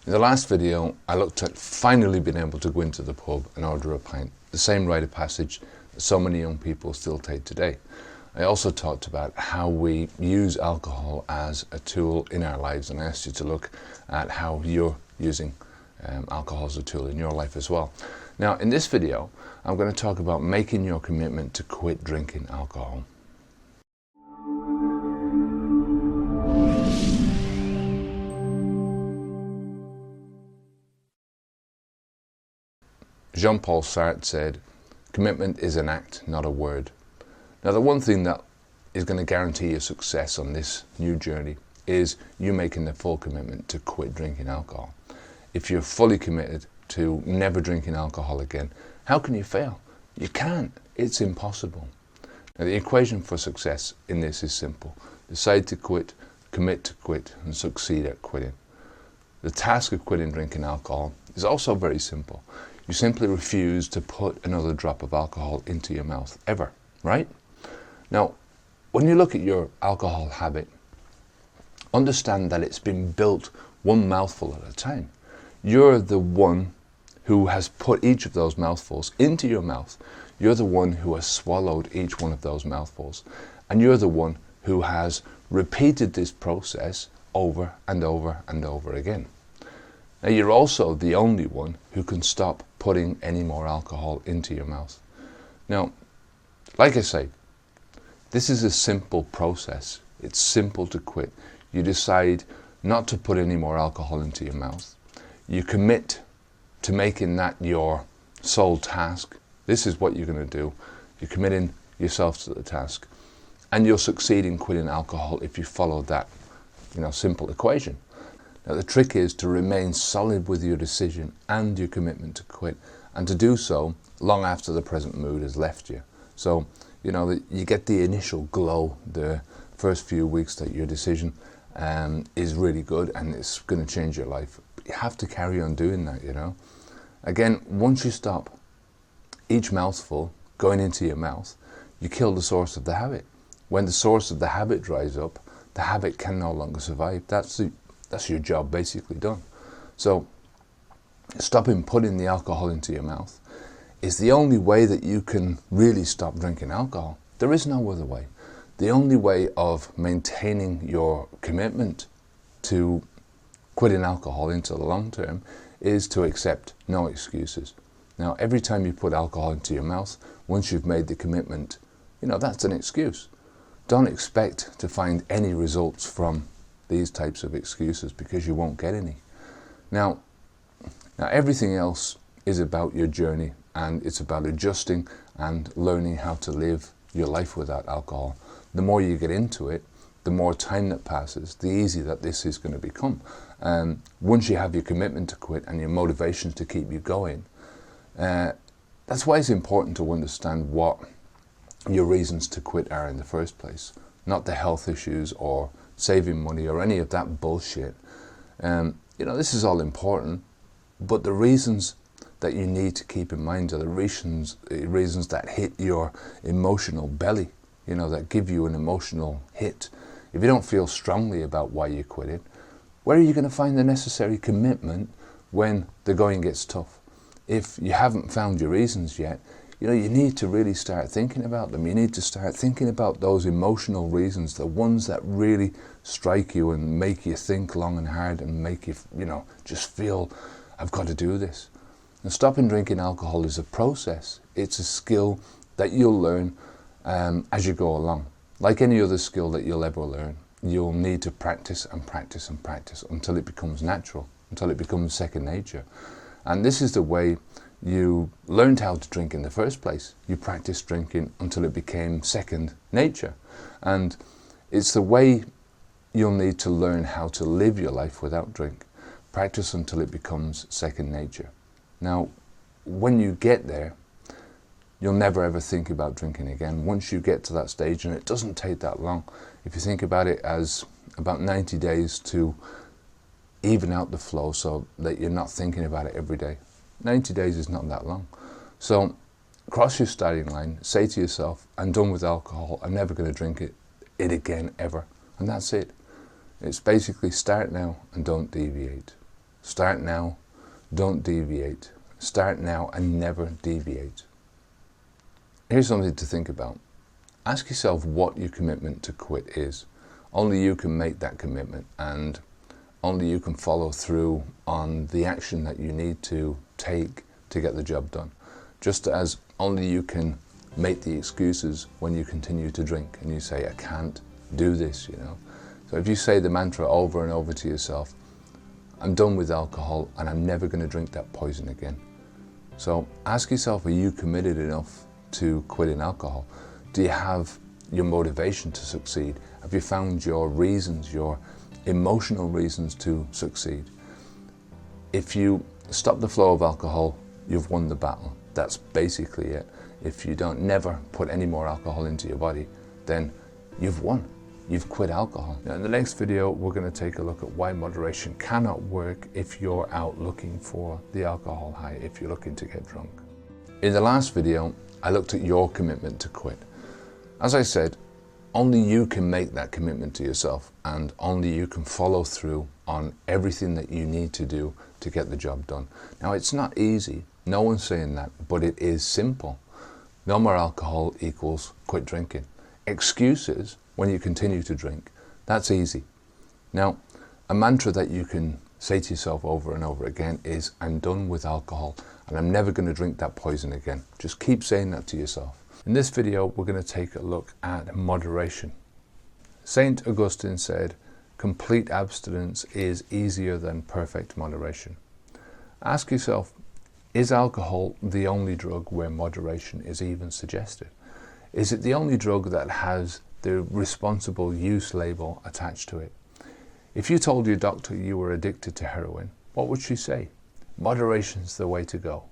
In the last video, I looked at finally being able to go into the pub and order a pint, the same rite of passage that so many young people still take today. I also talked about how we use alcohol as a tool in our lives, and I asked you to look at how you're using alcohol as a tool in your life as well. Now, in this video, I'm going to talk about making your commitment to quit drinking alcohol. Jean-Paul Sartre said, "Commitment is an act, not a word." Now, the one thing that is going to guarantee your success on this new journey is you making the full commitment to quit drinking alcohol. If you're fully committed to never drinking alcohol again, how can you fail? You can't. It's impossible. Now, the equation for success in this is simple. Decide to quit, commit to quit, and succeed at quitting. The task of quitting drinking alcohol is also very simple. You simply refuse to put another drop of alcohol into your mouth, ever, right? Now, when you look at your alcohol habit, understand that it's been built one mouthful at a time. You're the one who has put each of those mouthfuls into your mouth. You're the one who has swallowed each one of those mouthfuls. And you're the one who has repeated this process over and over and over again. Now, you're also the only one who can stop putting any more alcohol into your mouth. Now, like I say, this is a simple process. It's simple to quit. You decide not to put any more alcohol into your mouth. You commit to making that your sole task. This is what you're going to do. You're committing yourself to the task. And you'll succeed in quitting alcohol if you follow that, simple equation. Now, the trick is to remain solid with your decision and your commitment to quit, and to do so long after the present mood has left you. So, you get the initial glow the first few weeks that your decision is really good and it's going to change your life. But you have to carry on doing that, Again, once you stop each mouthful going into your mouth, you kill the source of the habit. When the source of the habit dries up, the habit can no longer survive. That's your job basically done. So stopping putting the alcohol into your mouth is the only way that you can really stop drinking alcohol. There is no other way. The only way of maintaining your commitment to quitting alcohol into the long term is to accept no excuses. Now, every time you put alcohol into your mouth, once you've made the commitment, that's an excuse. Don't expect to find any results from these types of excuses, because you won't get any. Now everything else is about your journey, and it's about adjusting and learning how to live your life without alcohol. The more you get into it, the more time that passes, the easier that this is going to become. Once you have your commitment to quit and your motivation to keep you going, that's why it's important to understand what your reasons to quit are in the first place, not the health issues or saving money or any of that bullshit. This is all important, but the reasons that you need to keep in mind are the reasons that hit your emotional belly, that give you an emotional hit. If you don't feel strongly about why you quit it, where are you going to find the necessary commitment when the going gets tough? If you haven't found your reasons yet, you need to really start thinking about them. You need to start thinking about those emotional reasons, the ones that really strike you and make you think long and hard and make you, just feel, I've got to do this. And stopping drinking alcohol is a process. It's a skill that you'll learn as you go along. Like any other skill that you'll ever learn, you'll need to practice and practice and practice until it becomes natural, until it becomes second nature. And this is the way you learned how to drink in the first place. You practiced drinking until it became second nature. And it's the way you'll need to learn how to live your life without drink. Practice until it becomes second nature. Now, when you get there, you'll never ever think about drinking again. Once you get to that stage, and it doesn't take that long. If you think about it as about 90 days to even out the flow so that you're not thinking about it every day. 90 days is not that long. So cross your starting line, say to yourself, I'm done with alcohol, I'm never going to drink it again ever. And that's it. It's basically start now and don't deviate. Start now, don't deviate. Start now and never deviate. Here's something to think about. Ask yourself what your commitment to quit is. Only you can make that commitment, and only you can follow through on the action that you need to take to get the job done. Just as only you can make the excuses when you continue to drink and you say, I can't do this, So if you say the mantra over and over to yourself, I'm done with alcohol and I'm never going to drink that poison again. So ask yourself, are you committed enough to quitting alcohol? Do you have your motivation to succeed? Have you found your reasons, your emotional reasons to succeed? If you stop the flow of alcohol, you've won the battle. That's basically it. If you don't never put any more alcohol into your body, then you've won. You've quit alcohol. Now, in the next video, we're going to take a look at why moderation cannot work if you're out looking for the alcohol high, if you're looking to get drunk. In the last video, I looked at your commitment to quit. As I said, only you can make that commitment to yourself, and only you can follow through on everything that you need to do to get the job done. Now, it's not easy. No one's saying that, but it is simple. No more alcohol equals quit drinking. Excuses when you continue to drink, that's easy. Now, a mantra that you can say to yourself over and over again is, I'm done with alcohol and I'm never going to drink that poison again. Just keep saying that to yourself. In this video, we're going to take a look at moderation. Saint Augustine said, complete abstinence is easier than perfect moderation. Ask yourself, is alcohol the only drug where moderation is even suggested? Is it the only drug that has the responsible use label attached to it? If you told your doctor you were addicted to heroin, what would she say? Moderation's the way to go.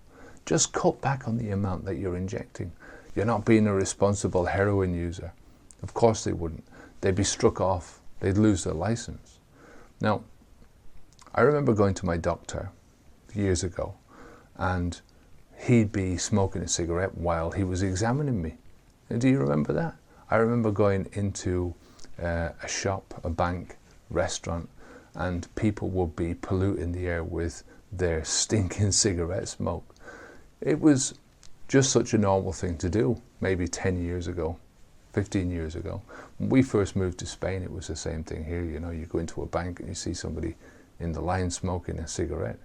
Just cut back on the amount that you're injecting. You're not being a responsible heroin user. Of course they wouldn't. They'd be struck off. They'd lose their license. Now, I remember going to my doctor years ago, and he'd be smoking a cigarette while he was examining me. And do you remember that? I remember going into a shop, a bank, restaurant, and people would be polluting the air with their stinking cigarette smoke. It was just such a normal thing to do, maybe 10 years ago, 15 years ago. When we first moved to Spain, it was the same thing here. You go into a bank and you see somebody in the line smoking a cigarette.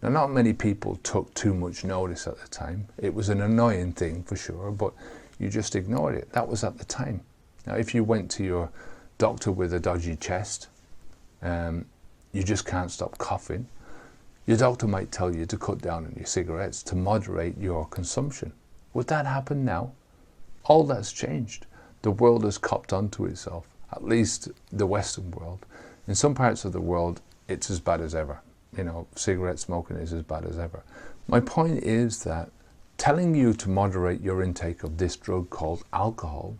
Now, not many people took too much notice at the time. It was an annoying thing for sure, but you just ignored it. That was at the time. Now, if you went to your doctor with a dodgy chest, you just can't stop coughing, your doctor might tell you to cut down on your cigarettes to moderate your consumption. Would that happen now? All that's changed. The world has copped onto itself, at least the Western world. In some parts of the world, it's as bad as ever. Cigarette smoking is as bad as ever. My point is that telling you to moderate your intake of this drug called alcohol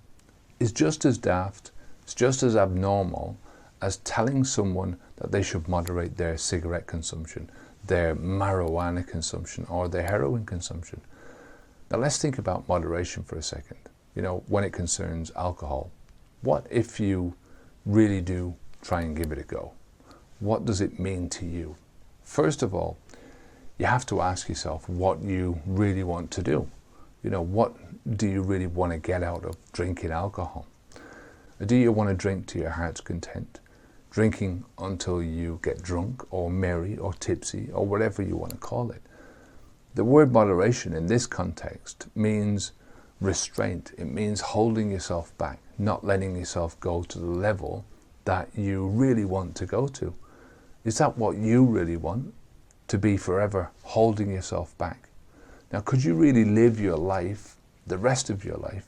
is just as daft, it's just as abnormal as telling someone that they should moderate their cigarette consumption, their marijuana consumption, or their heroin consumption. Now let's think about moderation for a second. When it concerns alcohol, what if you really do try and give it a go? What does it mean to you? First of all, you have to ask yourself what you really want to do. What do you really want to get out of drinking alcohol? Do you want to drink to your heart's content? Drinking until you get drunk or merry or tipsy or whatever you want to call it. The word moderation in this context means restraint. It means holding yourself back, not letting yourself go to the level that you really want to go to. Is that what you really want? To be forever holding yourself back? Now, could you really live your life, the rest of your life,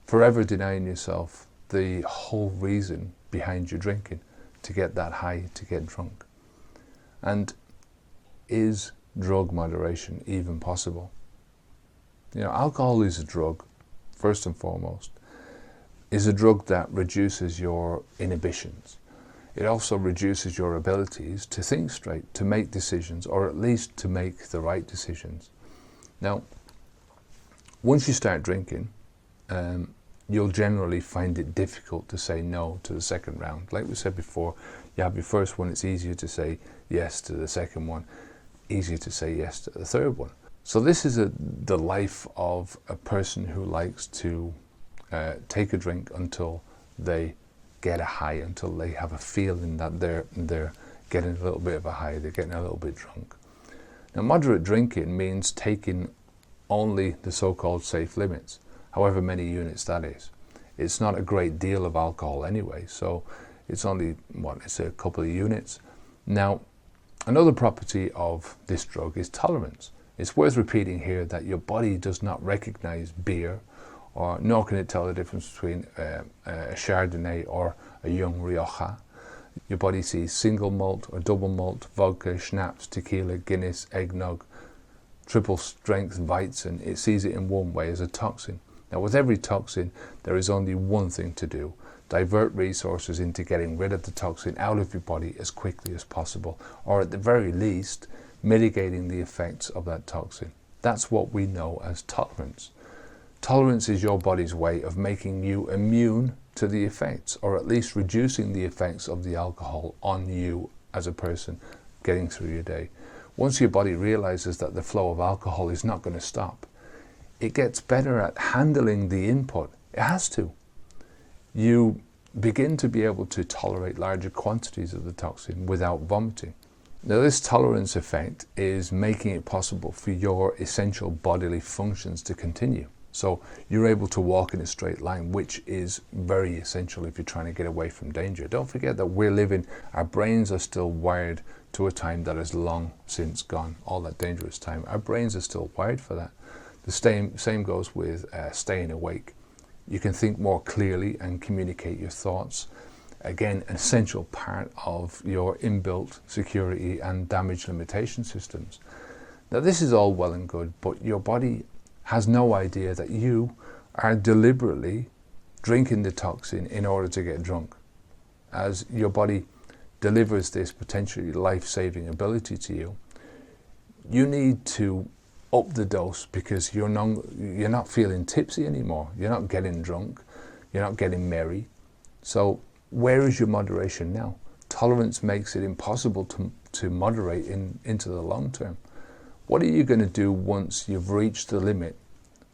forever denying yourself the whole reason behind your drinking, to get that high, to get drunk? And is drug moderation even possible? Alcohol is a drug, first and foremost, is a drug that reduces your inhibitions. It also reduces your abilities to think straight, to make decisions, or at least to make the right decisions. Now, once you start drinking, you'll generally find it difficult to say no to the second round. Like we said before, you have your first one, it's easier to say yes to the second one, easier to say yes to the third one. So this is the life of a person who likes to take a drink until they get a high, until they have a feeling that they're getting a little bit of a high, they're getting a little bit drunk. Now, moderate drinking means taking only the so-called safe limits, however many units that is. It's not a great deal of alcohol anyway, so it's only, it's a couple of units. Now, another property of this drug is tolerance. It's worth repeating here that your body does not recognize beer, or nor can it tell the difference between a Chardonnay or a young Rioja. Your body sees single malt or double malt, vodka, schnapps, tequila, Guinness, eggnog, triple strength Weizen. It sees it in one way, as a toxin. Now, with every toxin, there is only one thing to do: divert resources into getting rid of the toxin out of your body as quickly as possible, or at the very least, mitigating the effects of that toxin. That's what we know as tolerance. Tolerance is your body's way of making you immune to the effects, or at least reducing the effects of the alcohol on you as a person getting through your day. Once your body realizes that the flow of alcohol is not going to stop, it gets better at handling the input. It has to. You begin to be able to tolerate larger quantities of the toxin without vomiting. Now, this tolerance effect is making it possible for your essential bodily functions to continue. So you're able to walk in a straight line, which is very essential if you're trying to get away from danger. Don't forget that our brains are still wired to a time that is long since gone, all that dangerous time. Our brains are still wired for that. The same goes with staying awake. You can think more clearly and communicate your thoughts. Again, an essential part of your inbuilt security and damage limitation systems. Now, this is all well and good, but your body has no idea that you are deliberately drinking the toxin in order to get drunk. As your body delivers this potentially life-saving ability to you, you need to up the dose, because you're not feeling tipsy anymore. You're not getting drunk. You're not getting merry. So where is your moderation now? Tolerance makes it impossible to moderate into the long term. What are you going to do once you've reached the limit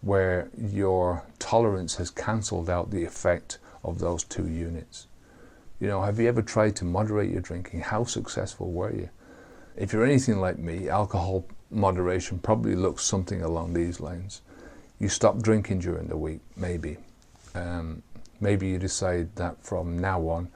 where your tolerance has cancelled out the effect of those 2 units? Have you ever tried to moderate your drinking? How successful were you? If you're anything like me, alcohol moderation probably looks something along these lines. You stop drinking during the week, maybe. Maybe you decide that from now on,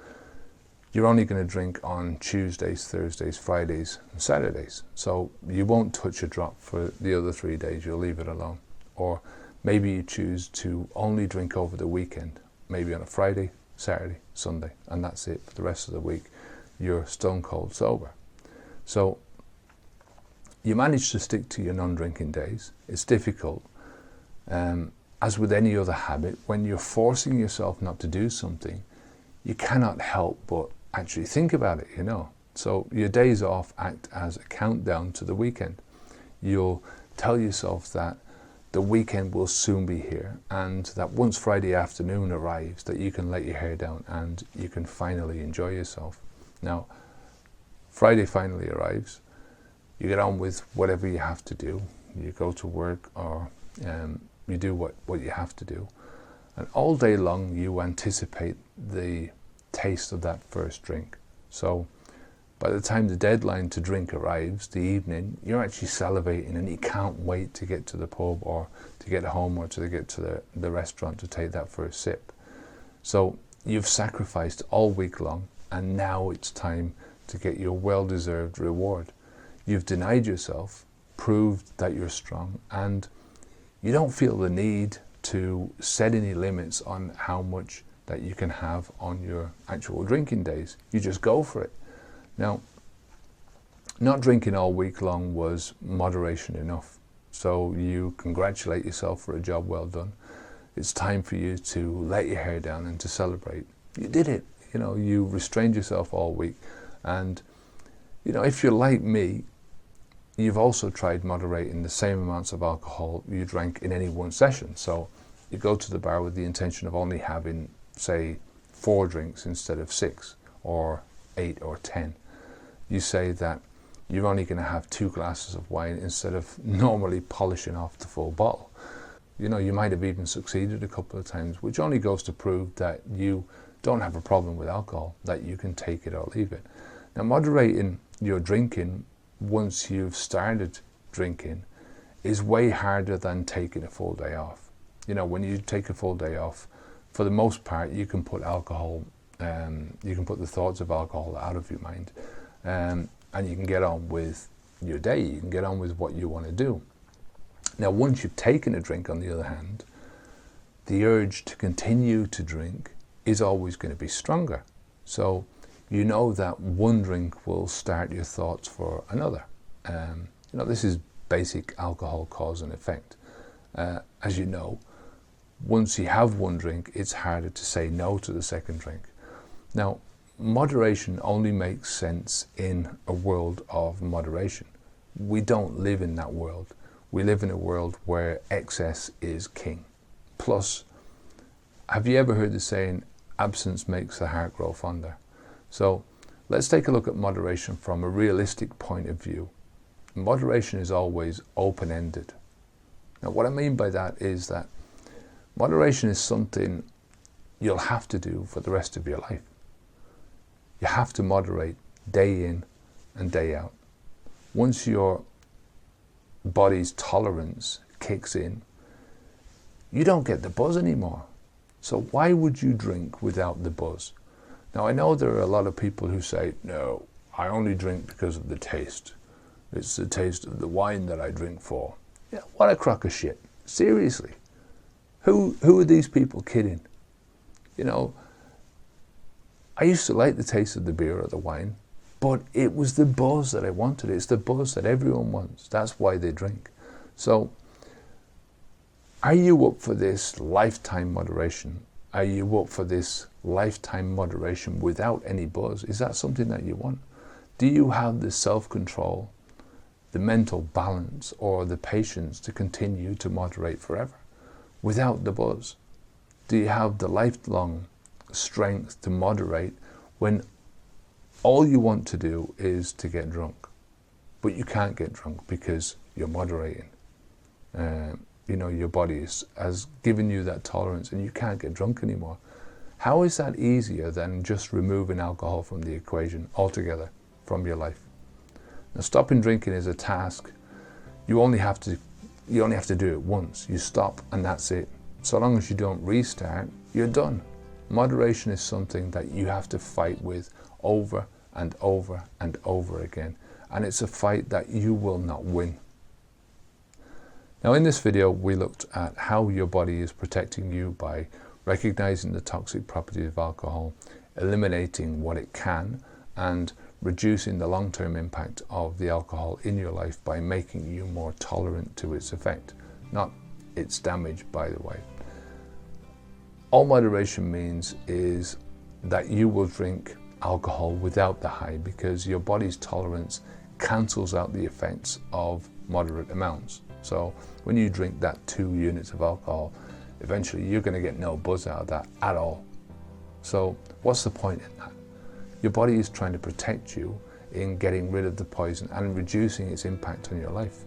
you're only going to drink on Tuesdays, Thursdays, Fridays, and Saturdays. So you won't touch a drop for the other 3 days, you'll leave it alone. Or maybe you choose to only drink over the weekend, maybe on a Friday, Saturday, Sunday, and that's it. For the rest of the week, you're stone cold sober. So you manage to stick to your non-drinking days. It's difficult. As with any other habit, when you're forcing yourself not to do something, you cannot help but actually think about it, So your days off act as a countdown to the weekend. You'll tell yourself that the weekend will soon be here, and that once Friday afternoon arrives, that you can let your hair down and you can finally enjoy yourself. Now, Friday finally arrives. You get on with whatever you have to do. You go to work, or you do what you have to do. And all day long, you anticipate the taste of that first drink. So by the time the deadline to drink arrives, the evening, you're actually salivating and you can't wait to get to the pub, or to get home, or to get to the restaurant to take that first sip. So you've sacrificed all week long, and now it's time to get your well-deserved reward. You've denied yourself, proved that you're strong, and you don't feel the need to set any limits on how much that you can have on your actual drinking days. You just go for it. Now, not drinking all week long was moderation enough. So you congratulate yourself for a job well done. It's time for you to let your hair down and to celebrate. You did it. You restrained yourself all week. And, if you're like me, you've also tried moderating the same amounts of alcohol you drank in any one session. So you go to the bar with the intention of only having, say, 4 drinks instead of 6 or 8 or 10. You say that you're only going to have 2 glasses of wine instead of normally polishing off the full bottle. You know, you might have even succeeded a couple of times, which only goes to prove that you don't have a problem with alcohol, that you can take it or leave it. Now, moderating your drinking once you've started drinking is way harder than taking a full day off. You know, when you take a full day off, for the most part, you can put alcohol, you can put the thoughts of alcohol out of your mind, and you can get on with your day, you can get on with what you want to do. Now, once you've taken a drink, on the other hand, the urge to continue to drink is always going to be stronger. So you know that one drink will start your thoughts for another. You know, this is basic alcohol cause and effect. As you know, once you have one drink, it's harder to say no to the second drink. Now, moderation only makes sense in a world of moderation. We don't live in that world. We live in a world where excess is king. Plus, have you ever heard the saying, absence makes the heart grow fonder? So let's take a look at moderation from a realistic point of view. Moderation is always open-ended. Now, what I mean by that is that moderation is something you'll have to do for the rest of your life. You have to moderate day in and day out. Once your body's tolerance kicks in, you don't get the buzz anymore. So why would you drink without the buzz? Now, I know there are a lot of people who say, no, I only drink because of the taste. It's the taste of the wine that I drink for. Yeah, what a crock of shit. Seriously. Who are these people kidding? You know, I used to like the taste of the beer or the wine, but it was the buzz that I wanted. It's the buzz that everyone wants. That's why they drink. So, are you up for this lifetime moderation? Are you up for this lifetime moderation without any buzz? Is that something that you want? Do you have the self-control, the mental balance, or the patience to continue to moderate forever without the buzz? Do you have the lifelong strength to moderate when all you want to do is to get drunk, but you can't get drunk because you're moderating? You know, your body has given you that tolerance and you can't get drunk anymore. How is that easier than just removing alcohol from the equation altogether from your life? Now, stopping drinking is a task. You only have to do it once. You stop and that's it. So long as you don't restart, you're done. Moderation is something that you have to fight with over and over and over again. And it's a fight that you will not win. Now, in this video, we looked at how your body is protecting you by recognizing the toxic properties of alcohol, eliminating what it can, and reducing the long-term impact of the alcohol in your life by making you more tolerant to its effect, not its damage, by the way. All moderation means is that you will drink alcohol without the high because your body's tolerance cancels out the effects of moderate amounts. So when you drink that 2 units of alcohol, eventually you're going to get no buzz out of that at all. So what's the point in that? Your body is trying to protect you in getting rid of the poison and reducing its impact on your life.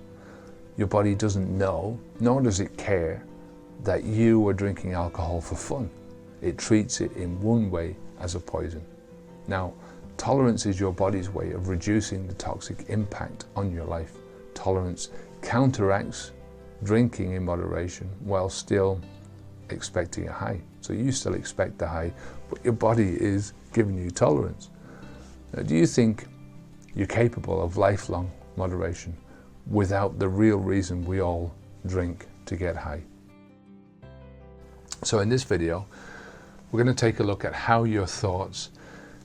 Your body doesn't know, nor does it care, that you are drinking alcohol for fun. It treats it in one way as a poison. Now, tolerance is your body's way of reducing the toxic impact on your life. Tolerance counteracts drinking in moderation while still expecting a high. So you still expect the high, but your body is giving you tolerance. Now, do you think you're capable of lifelong moderation without the real reason we all drink to get high? So in this video, we're going to take a look at how your thoughts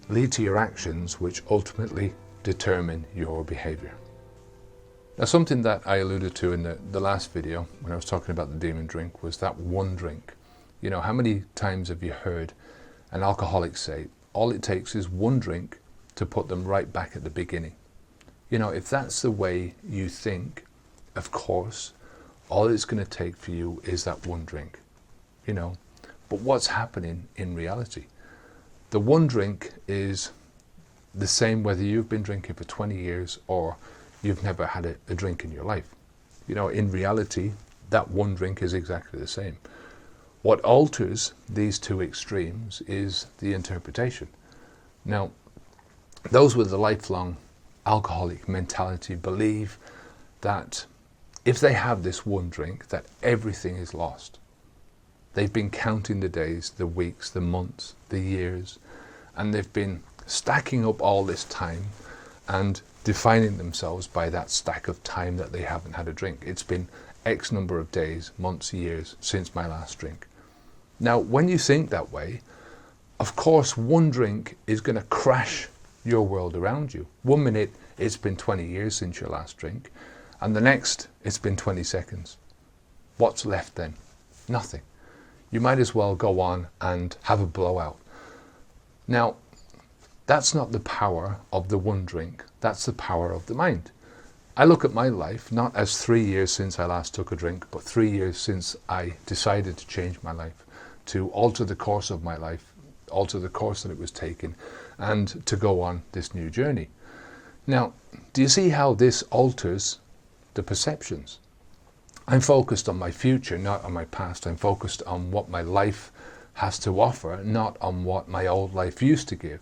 lead to your actions, which ultimately determine your behavior. Now, something that I alluded to in the last video when I was talking about the demon drink was that one drink. You know, how many times have you heard an alcoholic say, all it takes is one drink to put them right back at the beginning? You know, if that's the way you think, of course, all it's going to take for you is that one drink. You know, but what's happening in reality? The one drink is the same whether you've been drinking for 20 years or you've never had a drink in your life. In reality, that one drink is exactly the same. What alters these two extremes is the interpretation. Now, those with the lifelong alcoholic mentality believe that if they have this one drink, that everything is lost. They've been counting the days, the weeks, the months, the years, and they've been stacking up all this time and defining themselves by that stack of time that they haven't had a drink. It's been X number of days, months, years since my last drink. Now, when you think that way, of course, one drink is going to crash your world around you. 1 minute, it's been 20 years since your last drink, and the next, it's been 20 seconds. What's left then? Nothing. You might as well go on and have a blowout. Now, that's not the power of the one drink. That's the power of the mind. I look at my life not as 3 years since I last took a drink, but 3 years since I decided to change my life, to alter the course of my life, alter the course that it was taking, and to go on this new journey. Now, do you see how this alters the perceptions? I'm focused on my future, not on my past. I'm focused on what my life has to offer, not on what my old life used to give.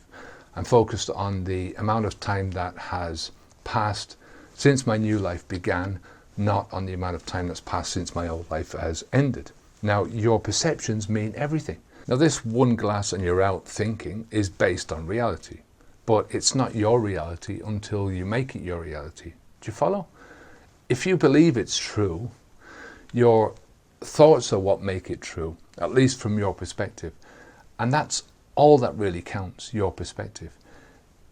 I'm focused on the amount of time that has passed since my new life began, not on the amount of time that's passed since my old life has ended. Now, your perceptions mean everything. Now, this one glass and you're out thinking is based on reality, but it's not your reality until you make it your reality. Do you follow? If you believe it's true, your thoughts are what make it true, at least from your perspective. And that's all that really counts, your perspective.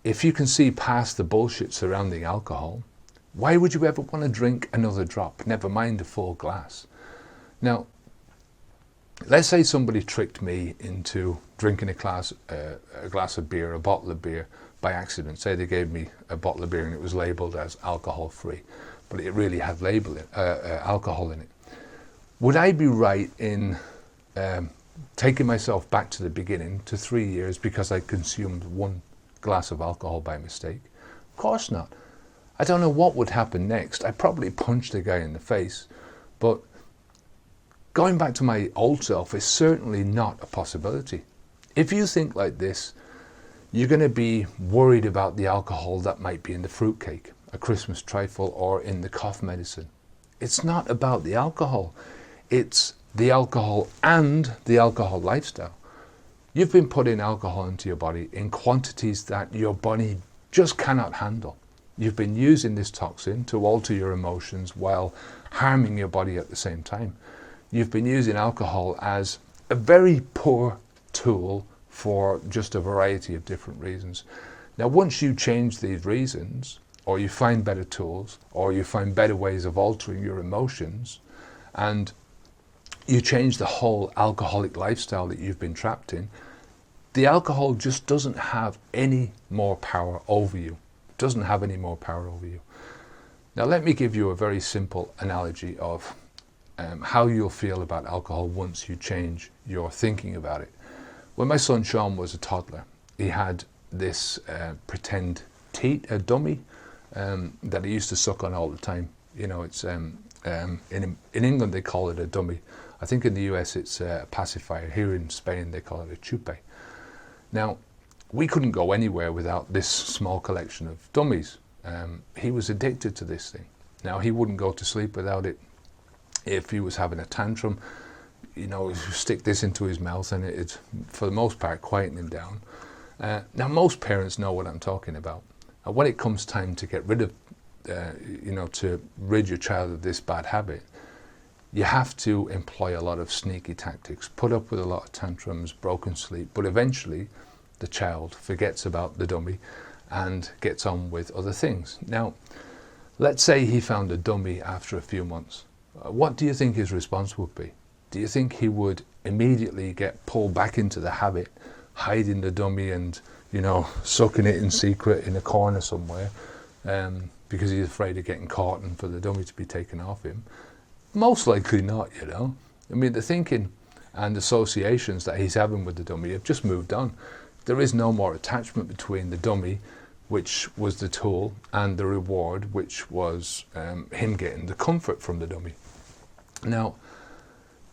If you can see past the bullshit surrounding alcohol, why would you ever want to drink another drop, never mind a full glass? Now, let's say somebody tricked me into drinking a glass of beer, a bottle of beer by accident. Say they gave me a bottle of beer and it was labelled as alcohol-free, but it really had alcohol in it. Would I be right in taking myself back to the beginning, to 3 years, because I consumed one glass of alcohol by mistake? Of course not. I don't know what would happen next. I'd probably punch the guy in the face, but going back to my old self is certainly not a possibility. If you think like this, you're going to be worried about the alcohol that might be in the fruitcake, a Christmas trifle, or in the cough medicine. It's not about the alcohol. It's the alcohol and the alcohol lifestyle. You've been putting alcohol into your body in quantities that your body just cannot handle. You've been using this toxin to alter your emotions while harming your body at the same time. You've been using alcohol as a very poor tool for just a variety of different reasons. Now, once you change these reasons, or you find better tools, or you find better ways of altering your emotions, and you change the whole alcoholic lifestyle that you've been trapped in, the alcohol just doesn't have any more power over you. It doesn't have any more power over you. Now, let me give you a very simple analogy of how you'll feel about alcohol once you change your thinking about it. When my son Sean was a toddler, he had this pretend teat, a dummy, that he used to suck on all the time. You know, it's in England they call it a dummy. I think in the US it's a pacifier. Here in Spain they call it a chupe. Now, we couldn't go anywhere without this small collection of dummies. He was addicted to this thing. Now, he wouldn't go to sleep without it. If he was having a tantrum, you know, stick this into his mouth and it'd, for the most part, quieten him down. Now, most parents know what I'm talking about. When it comes time to get rid of, to rid your child of this bad habit, you have to employ a lot of sneaky tactics, put up with a lot of tantrums, broken sleep, but eventually the child forgets about the dummy and gets on with other things. Now, let's say he found a dummy after a few months. What do you think his response would be? Do you think he would immediately get pulled back into the habit, hiding the dummy and, sucking it in secret in a corner somewhere, because he's afraid of getting caught and for the dummy to be taken off him? Most likely not, I mean, the thinking and associations that he's having with the dummy have just moved on. There is no more attachment between the dummy, which was the tool, and the reward, which was him getting the comfort from the dummy. Now,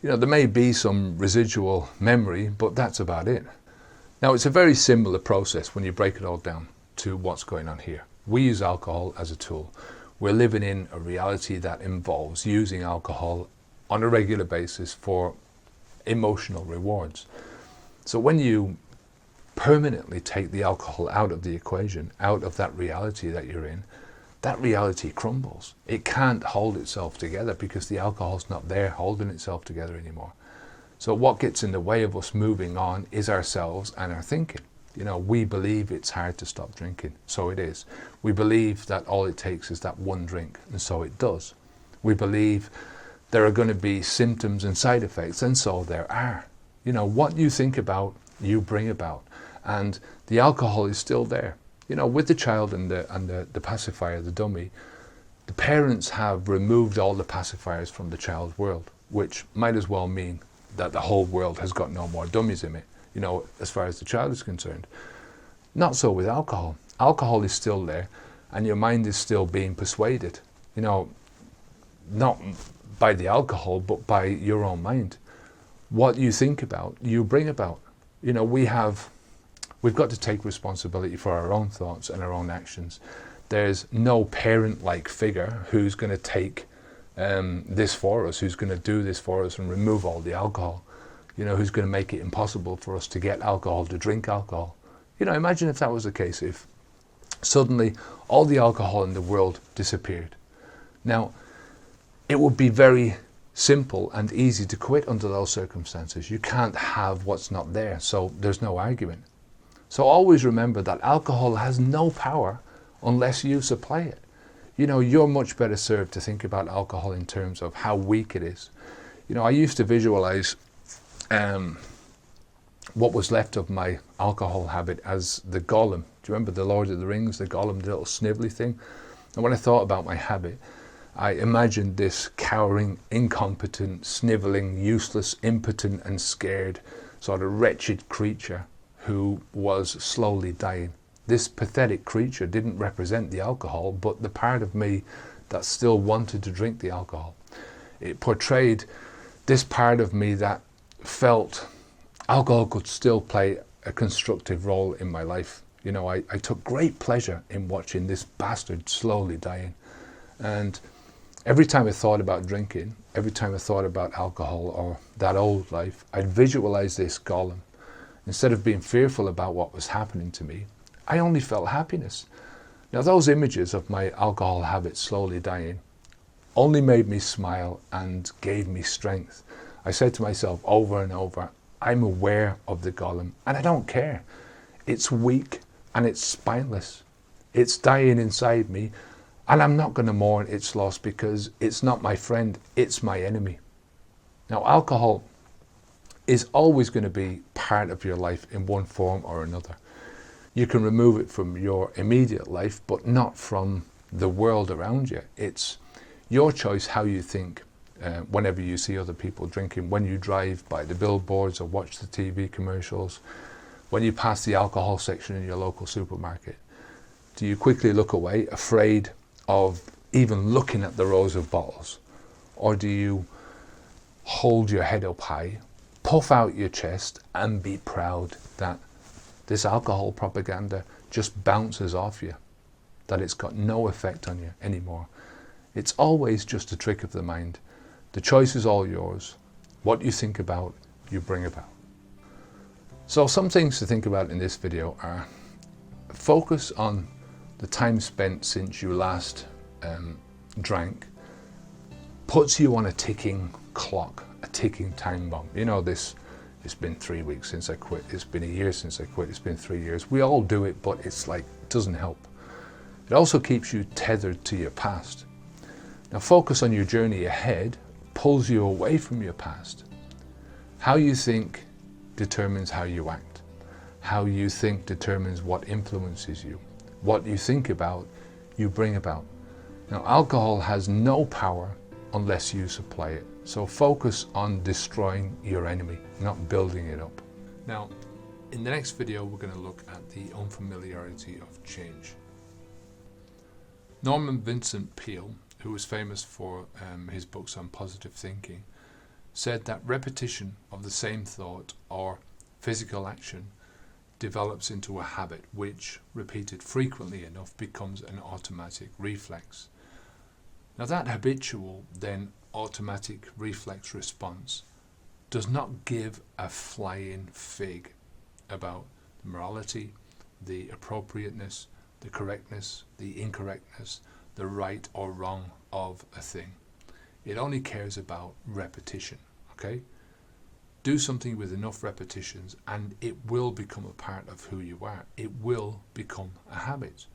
there may be some residual memory, but that's about it. Now, it's a very similar process when you break it all down to what's going on here. We use alcohol as a tool. We're living in a reality that involves using alcohol on a regular basis for emotional rewards. So when you permanently take the alcohol out of the equation, out of that reality that you're in, that reality crumbles. It can't hold itself together because the alcohol's not there holding itself together anymore. So what gets in the way of us moving on is ourselves and our thinking. We believe it's hard to stop drinking, so it is. We believe that all it takes is that one drink, and so it does. We believe there are going to be symptoms and side effects, and so there are. What you think about, you bring about. And the alcohol is still there. With the child and the pacifier, the dummy, the parents have removed all the pacifiers from the child's world, which might as well mean that the whole world has got no more dummies in it, as far as the child is concerned. Not so with alcohol. Alcohol is still there, and your mind is still being persuaded, not by the alcohol, but by your own mind. What you think about, you bring about. We've got to take responsibility for our own thoughts and our own actions. There's no parent-like figure who's going to take this for us, who's going to do this for us and remove all the alcohol, who's going to make it impossible for us to get alcohol, to drink alcohol. Imagine if that was the case, if suddenly all the alcohol in the world disappeared. Now, it would be very simple and easy to quit under those circumstances. You can't have what's not there, so there's no argument. So always remember that alcohol has no power unless you supply it. You're much better served to think about alcohol in terms of how weak it is. I used to visualize what was left of my alcohol habit as the Gollum. Do you remember the Lord of the Rings, the Gollum, the little snivelly thing? And when I thought about my habit, I imagined this cowering, incompetent, snivelling, useless, impotent and scared, sort of wretched creature who was slowly dying. This pathetic creature didn't represent the alcohol, but the part of me that still wanted to drink the alcohol. It portrayed this part of me that felt alcohol could still play a constructive role in my life. I took great pleasure in watching this bastard slowly dying. And every time I thought about drinking, every time I thought about alcohol or that old life, I'd visualize this Gollum. Instead of being fearful about what was happening to me, I only felt happiness. Now, those images of my alcohol habit slowly dying only made me smile and gave me strength. I said to myself over and over, I'm aware of the Gollum, and I don't care. It's weak and it's spineless. It's dying inside me, and I'm not going to mourn its loss because it's not my friend, it's my enemy. Now, alcohol is always going to be part of your life in one form or another. You can remove it from your immediate life, but not from the world around you. It's your choice how you think whenever you see other people drinking, when you drive by the billboards or watch the TV commercials, when you pass the alcohol section in your local supermarket. Do you quickly look away, afraid of even looking at the rows of bottles? Or do you hold your head up high, puff out your chest and be proud that this alcohol propaganda just bounces off you, that it's got no effect on you anymore? It's always just a trick of the mind. The choice is all yours. What you think about, you bring about. So some things to think about in this video are: focus on the time spent since you last drank. Puts you on a ticking clock, a ticking time bomb. It's been 3 weeks since I quit, it's been a year since I quit, it's been 3 years. We all do it, but it's like, it doesn't help. It also keeps you tethered to your past. Now, focus on your journey ahead pulls you away from your past. How you think determines how you act. How you think determines what influences you. What you think about, you bring about. Now, alcohol has no power unless you supply it. So focus on destroying your enemy, not building it up. Now, in the next video, we're going to look at the unfamiliarity of change. Norman Vincent Peale, who was famous for his books on positive thinking, said that repetition of the same thought or physical action develops into a habit which, repeated frequently enough, becomes an automatic reflex. Now that habitual, then automatic reflex response does not give a flying fig about the morality, the appropriateness, the correctness, the incorrectness, the right or wrong of a thing. It only cares about repetition, okay? Do something with enough repetitions and it will become a part of who you are. It will become a habit.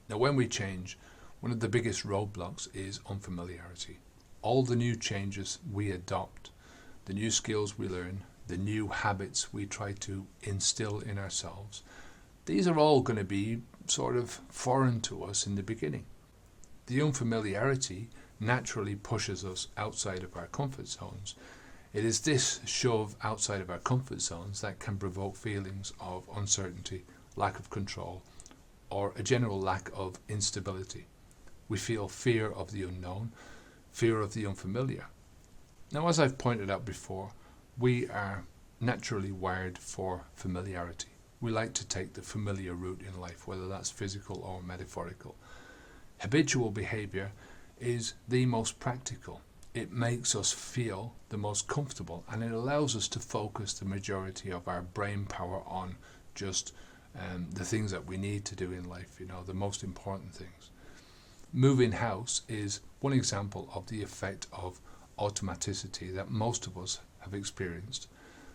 Now when we change, one of the biggest roadblocks is unfamiliarity. All the new changes we adopt, the new skills we learn, the new habits we try to instill in ourselves, these are all going to be sort of foreign to us in the beginning. The unfamiliarity naturally pushes us outside of our comfort zones. It is this shove outside of our comfort zones that can provoke feelings of uncertainty, lack of control, or a general lack of instability. We feel fear of the unknown, fear of the unfamiliar. Now, as I've pointed out before, we are naturally wired for familiarity. We like to take the familiar route in life, whether that's physical or metaphorical. Habitual behavior is the most practical. It makes us feel the most comfortable, and it allows us to focus the majority of our brain power on just the things that we need to do in life, the most important things. Moving house is one example of the effect of automaticity that most of us have experienced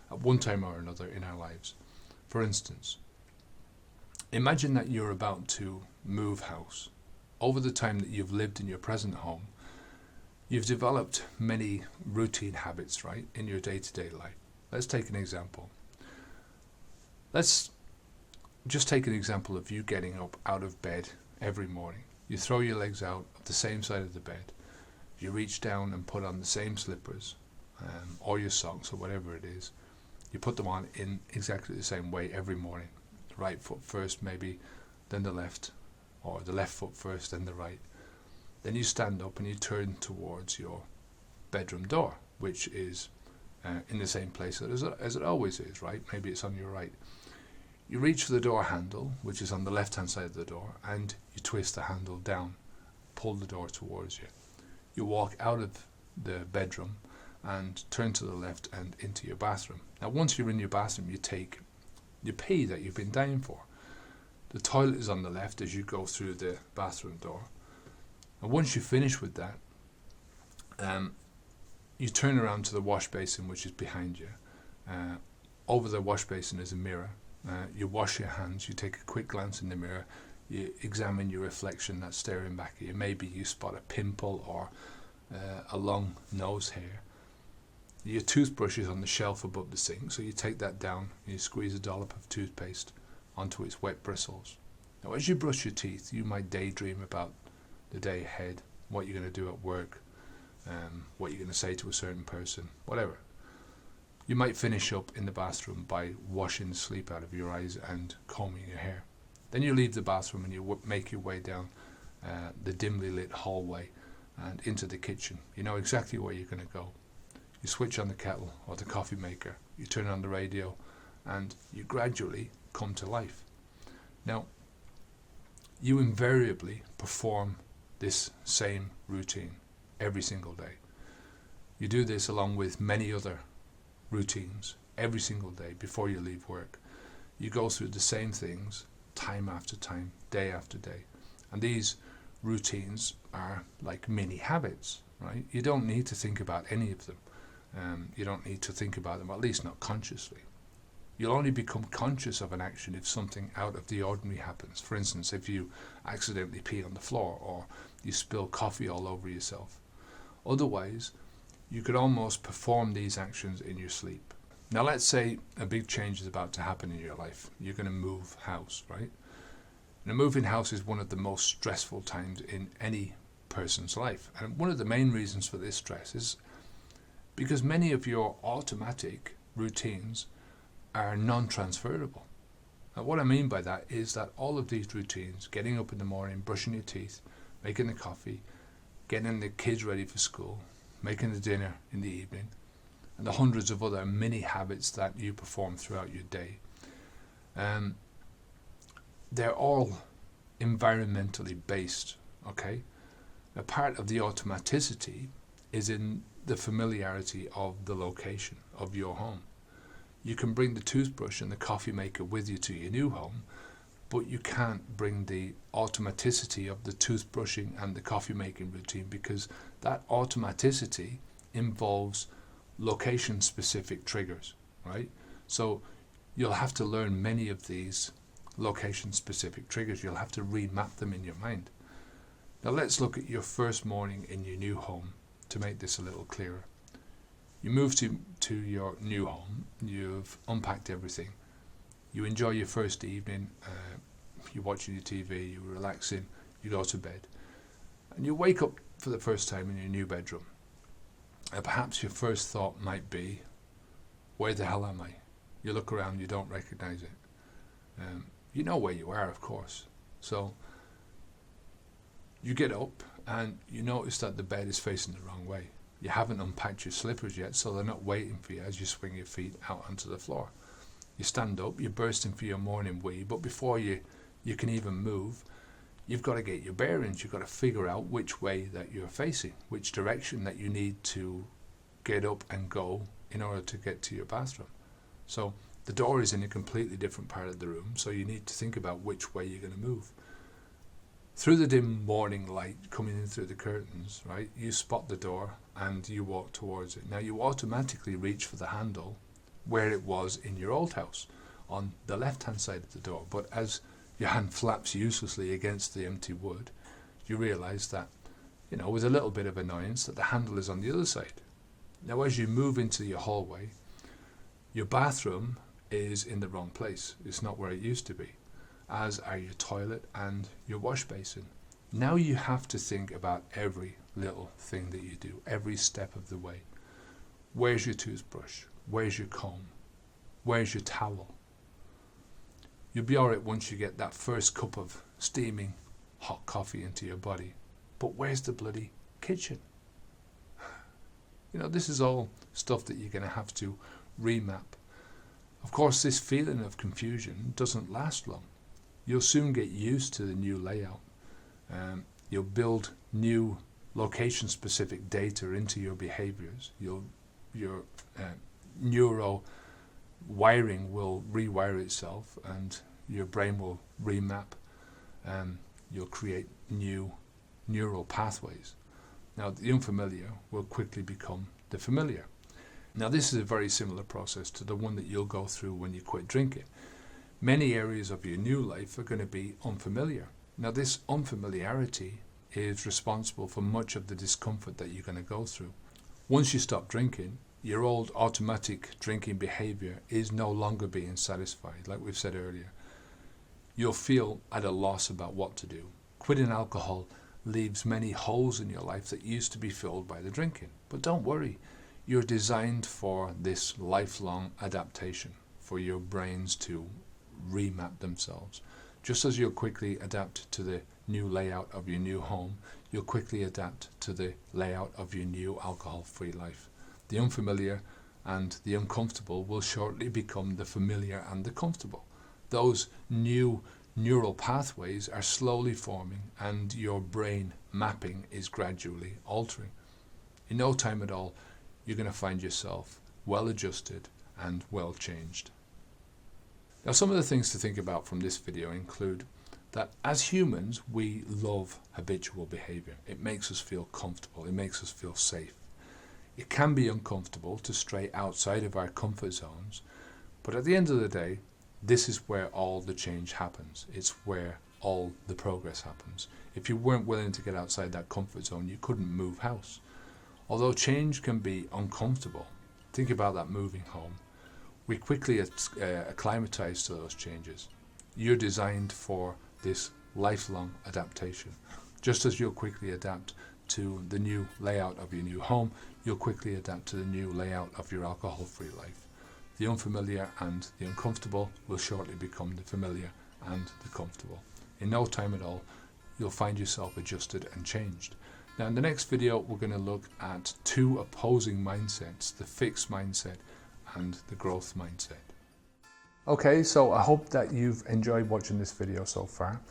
at one time or another in our lives. For instance, imagine that you're about to move house. Over the time that you've lived in your present home, you've developed many routine habits, right, in your day-to-day life. Let's take an example. Let's just take an example of you getting up out of bed every morning. You throw your legs out of the same side of the bed. You reach down and put on the same slippers, or your socks, or whatever it is. You put them on in exactly the same way every morning. The right foot first, maybe, then the left, or the left foot first, then the right. Then you stand up and you turn towards your bedroom door, which is in the same place as it always is, right? Maybe it's on your right. You reach for the door handle, which is on the left-hand side of the door, and you twist the handle down, pull the door towards you. You walk out of the bedroom and turn to the left and into your bathroom. Now, once you're in your bathroom, you take your pee that you've been down for. The toilet is on the left as you go through the bathroom door. And once you finish with that, you turn around to the wash basin, which is behind you. Over the wash basin is a mirror. You wash your hands, you take a quick glance in the mirror, you examine your reflection that's staring back at you. Maybe you spot a pimple or a long nose hair. Your toothbrush is on the shelf above the sink, so you take that down and you squeeze a dollop of toothpaste onto its wet bristles. Now, as you brush your teeth, you might daydream about the day ahead, what you're going to do at work, what you're going to say to a certain person, whatever. You might finish up in the bathroom by washing the sleep out of your eyes and combing your hair. Then you leave the bathroom and you make your way down the dimly lit hallway and into the kitchen. You know exactly where you're going to go. You switch on the kettle or the coffee maker, you turn on the radio, and you gradually come to life. Now, you invariably perform this same routine every single day. You do this along with many other routines every single day before you leave work. You go through the same things time after time, day after day. And these routines are like mini habits, right? You don't need to think about any of them. You don't need to think about them, at least not consciously. You'll only become conscious of an action if something out of the ordinary happens. For instance, if you accidentally pee on the floor or you spill coffee all over yourself. Otherwise, you could almost perform these actions in your sleep. Now, let's say a big change is about to happen in your life. You're going to move house, right? Now, moving house is one of the most stressful times in any person's life. And one of the main reasons for this stress is because many of your automatic routines are non-transferable. And what I mean by that is that all of these routines, getting up in the morning, brushing your teeth, making the coffee, getting the kids ready for school, making the dinner in the evening, and the hundreds of other mini habits that you perform throughout your day, they're all environmentally based, okay? A part of the automaticity is in the familiarity of the location of your home. You can bring the toothbrush and the coffee maker with you to your new home, but you can't bring the automaticity of the toothbrushing and the coffee making routine, because that automaticity involves location specific triggers, right? So you'll have to learn many of these location specific triggers. You'll have to remap them in your mind. Now let's look at your first morning in your new home to make this a little clearer. You move to your new home, you've unpacked everything, you enjoy your first evening, you're watching your TV, you're relaxing, you go to bed, and you wake up for the first time in your new bedroom. And perhaps your first thought might be, where the hell am I? You look around, you don't recognize it. You know where you are, of course. So you get up and you notice that the bed is facing the wrong way. You haven't unpacked your slippers yet, so they're not waiting for you as you swing your feet out onto the floor. You stand up, you're bursting for your morning wee, but before you can even move, you've got to get your bearings. You've got to figure out which way that you're facing, which direction that you need to get up and go in order to get to your bathroom. So the door is in a completely different part of the room, so you need to think about which way you're going to move. Through the dim morning light coming in through the curtains, right, you spot the door and you walk towards it. Now you automatically reach for the handle where it was in your old house, on the left-hand side of the door. But as your hand flaps uselessly against the empty wood, you realise that, with a little bit of annoyance, that the handle is on the other side. Now as you move into your hallway, your bathroom is in the wrong place. It's not where it used to be, as are your toilet and your wash basin. Now you have to think about every little thing that you do, every step of the way. Where's your toothbrush? Where's your comb? Where's your towel? You'll be alright once you get that first cup of steaming hot coffee into your body. But where's the bloody kitchen? This is all stuff that you're going to have to remap. Of course, this feeling of confusion doesn't last long. You'll soon get used to the new layout. You'll build new location-specific data into your behaviors. Your neuro wiring will rewire itself, and your brain will remap. You'll create new neural pathways. Now, the unfamiliar will quickly become the familiar. Now, this is a very similar process to the one that you'll go through when you quit drinking. Many areas of your new life are going to be unfamiliar. Now, this unfamiliarity is responsible for much of the discomfort that you're going to go through. Once you stop drinking, your old automatic drinking behavior is no longer being satisfied, like we've said earlier. You'll feel at a loss about what to do. Quitting alcohol leaves many holes in your life that used to be filled by the drinking. But don't worry, you're designed for this lifelong adaptation, for your brains to remap themselves. Just as you'll quickly adapt to the new layout of your new home, you'll quickly adapt to the layout of your new alcohol-free life. The unfamiliar and the uncomfortable will shortly become the familiar and the comfortable. Those new neural pathways are slowly forming, and your brain mapping is gradually altering. In no time at all, you're going to find yourself well adjusted and well changed. Now, some of the things to think about from this video include that as humans, we love habitual behavior. It makes us feel comfortable. It makes us feel safe. It can be uncomfortable to stray outside of our comfort zones, but at the end of the day, this is where all the change happens. It's where all the progress happens. If you weren't willing to get outside that comfort zone, you couldn't move house. Although change can be uncomfortable, think about that moving home. We quickly acclimatize to those changes. You're designed for this lifelong adaptation. Just as you'll quickly adapt to the new layout of your new home, you'll quickly adapt to the new layout of your alcohol-free life. the unfamiliar and the uncomfortable will shortly become the familiar and the comfortable. In no time at all, you'll find yourself adjusted and changed. Now in the next video, we're going to look at two opposing mindsets, the fixed mindset and the growth mindset. Okay, so I hope that you've enjoyed watching this video so far.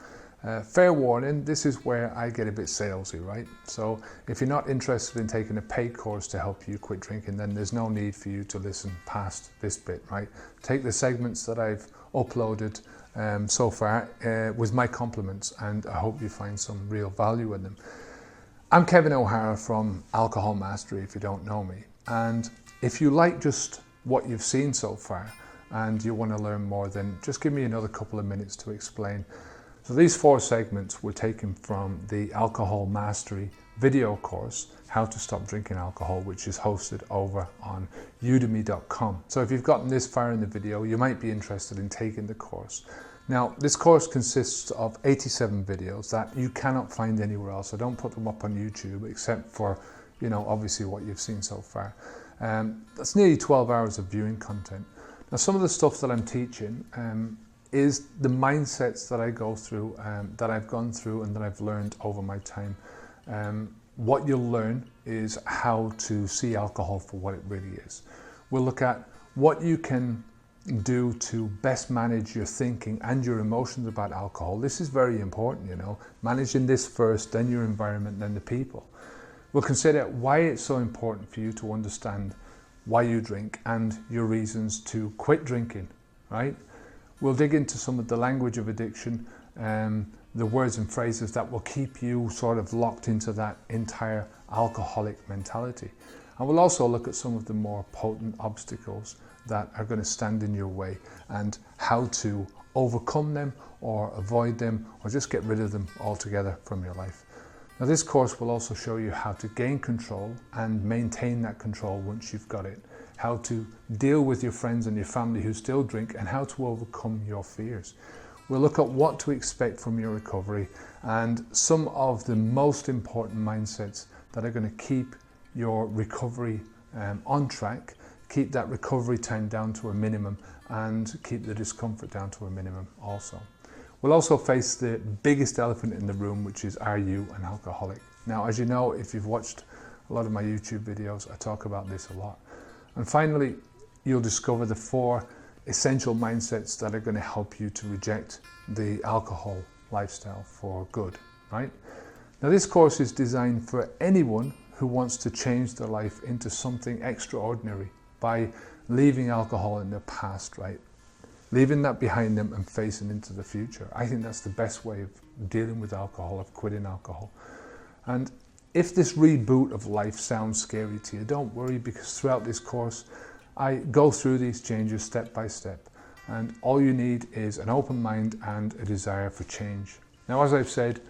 Fair warning, this is where I get a bit salesy, right? So if you're not interested in taking a paid course to help you quit drinking, then there's no need for you to listen past this bit, right? Take the segments that I've uploaded so far with my compliments, and I hope you find some real value in them. I'm Kevin O'Hara from Alcohol Mastery, if you don't know me. And if you like just what you've seen so far and you want to learn more, then just give me another couple of minutes to explain. So these 4 segments were taken from the Alcohol Mastery video course, How to Stop Drinking Alcohol, which is hosted over on udemy.com. So if you've gotten this far in the video, you might be interested in taking the course. Now, this course consists of 87 videos that you cannot find anywhere else. I don't put them up on YouTube except for, obviously what you've seen so far. That's nearly 12 hours of viewing content. Now, some of the stuff that I'm teaching is the mindsets that I go through, that I've gone through and that I've learned over my time. What you'll learn is how to see alcohol for what it really is. We'll look at what you can do to best manage your thinking and your emotions about alcohol. This is very important, managing this first, then your environment, then the people. We'll consider why it's so important for you to understand why you drink and your reasons to quit drinking, right? We'll dig into some of the language of addiction, the words and phrases that will keep you sort of locked into that entire alcoholic mentality. And we'll also look at some of the more potent obstacles that are going to stand in your way and how to overcome them or avoid them or just get rid of them altogether from your life. Now, this course will also show you how to gain control and maintain that control once you've got it, how to deal with your friends and your family who still drink, and how to overcome your fears. We'll look at what to expect from your recovery and some of the most important mindsets that are going to keep your recovery on track, keep that recovery time down to a minimum, and keep the discomfort down to a minimum also. We'll also face the biggest elephant in the room, which is, are you an alcoholic? Now, as you know, if you've watched a lot of my YouTube videos, I talk about this a lot. And finally, you'll discover the 4 essential mindsets that are going to help you to reject the alcohol lifestyle for good, right? Now, this course is designed for anyone who wants to change their life into something extraordinary by leaving alcohol in their past, right? Leaving that behind them and facing into the future. I think that's the best way of dealing with alcohol, of quitting alcohol. And if this reboot of life sounds scary to you, don't worry, because throughout this course, I go through these changes step by step. And all you need is an open mind and a desire for change. Now, as I've said,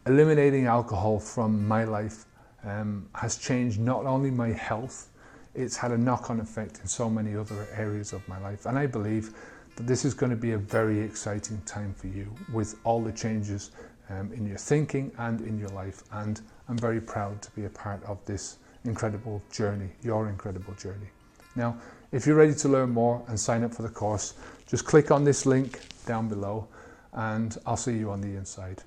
eliminating alcohol from my life has changed not only my health, it's had a knock-on effect in so many other areas of my life. And I believe that this is going to be a very exciting time for you with all the changes in your thinking and in your life. And I'm very proud to be a part of this incredible journey, your incredible journey. Now, if you're ready to learn more and sign up for the course, just click on this link down below and I'll see you on the inside.